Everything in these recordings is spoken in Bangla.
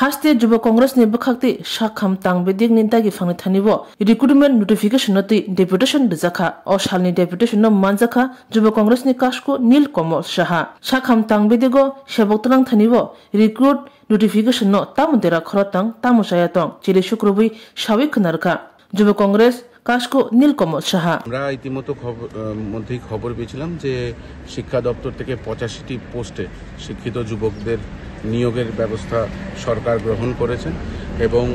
हास्ते जुब कांग्रेस ने बखाक्ति शाखम तांग बेदिक निंता की फंगने थानिबो रिक्रूटमेंट नोटिफिकेशन नति डेपुटेशन दजखा और शालनी डेपुटेशन न मानजखा जुब कांग्रेस ने काशको नील कमल शाहा शाखम तांग बेदिगो शेबक्तनांग थानिबो रिक्रूट नोटिफिकेशन न तामुदेरा खरतांग तामुसायातंग चिले शुक्रबुई शावी खनारका जुब कांग्रेस কাশকো নীলকমল সাহা। আমরা ইতিমধ্যে মধ্যেই খবর পেয়েছিলাম যে শিক্ষা দপ্তর থেকে 85টি পোস্টে শিক্ষিত যুবকদের নিয়োগের ব্যবস্থা সরকার গ্রহণ করেছেন এবং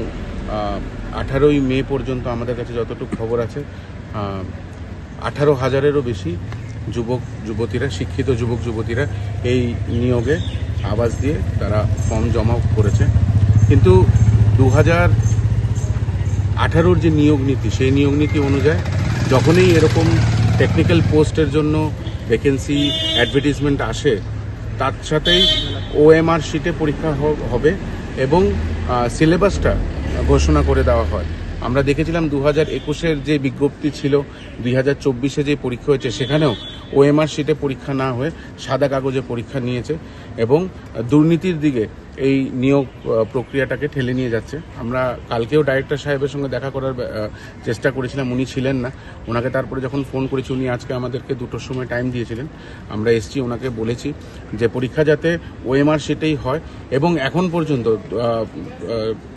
18ই মে পর্যন্ত আমাদের কাছে যতটুকু খবর আছে 18,000-এরও বেশি যুবক যুবতীরা শিক্ষিত যুবক যুবতীরা এই নিয়োগে আবাস দিয়ে তারা ফর্ম জমা করেছে। কিন্তু 2018 যে নিয়োগ নীতি সেই নিয়োগ নীতি অনুযায়ী যখনই এরকম টেকনিক্যাল পোস্টের জন্য ভ্যাকেন্সি অ্যাডভার্টাইজমেন্ট আসে তার সাথেই ওএমআর শিটে পরীক্ষা হবে এবং সিলেবাসটা ঘোষণা করে দেওয়া হয়। আমরা দেখেছিলাম 2021-এর যে বিজ্ঞপ্তি ছিল 2024-এ যে পরীক্ষা হয়েছে সেখানেও ওএমআর শিটে পরীক্ষা না হয়ে সাদা কাগজে পরীক্ষা নিয়েছে এবং দুর্নীতির দিকে এই নিয়োগ প্রক্রিয়াটাকে ঠেলে নিয়ে যাচ্ছে। আমরা কালকেও ডাইরেক্টর সাহেবের সঙ্গে দেখা করার চেষ্টা করেছিলাম, উনি ছিলেন না। ওনাকে তারপরে যখন ফোন করেছি উনি আজকে আমাদেরকে 2টোর সময় টাইম দিয়েছিলেন। আমরা এসছি, ওনাকে বলেছি যে পরীক্ষা যাতে ওএমআর শিটেই হয় এবং এখন পর্যন্ত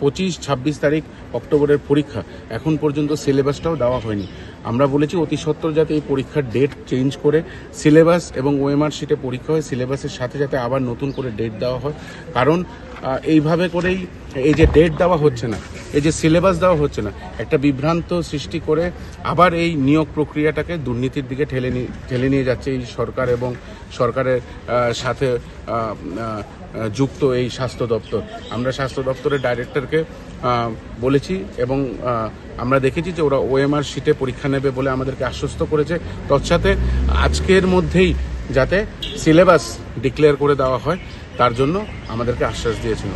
25-26 তারিখ অক্টোবরের পরীক্ষা, এখন পর্যন্ত সিলেবাসটাও দেওয়া হয়নি। আমরা বলেছি অতি সত্বর যাতে এই পরীক্ষার ডেট চেঞ্জ করে সিলেবাস এবং ওএমআর শিটে পরীক্ষা হয়, সিলেবাসের সাথে যাতে আবার নতুন করে ডেট দেওয়া হয়। কারণ এইভাবে করেই এই যে ডেট দেওয়া হচ্ছে না, এই যে সিলেবাস দেওয়া হচ্ছে না, একটা বিভ্রান্ত সৃষ্টি করে আবার এই নিয়োগ প্রক্রিয়াটাকে দুর্নীতির দিকে ঠেলে নিয়ে যাচ্ছে এই সরকার এবং সরকারের সাথে যুক্ত এই স্বাস্থ্য দপ্তর। আমরা স্বাস্থ্য দপ্তরের ডাইরেক্টরকে বলেছি এবং আমরা দেখেছি যে ওরা ওএমআর শিটে পরীক্ষা নেবে বলে আমাদেরকে আশ্বস্ত করেছে। তৎসাথে আজকের মধ্যেই যাতে সিলেবাস ডিক্লেয়ার করে দেওয়া হয় তার জন্য আমাদেরকে আশ্বাস দিয়েছিল।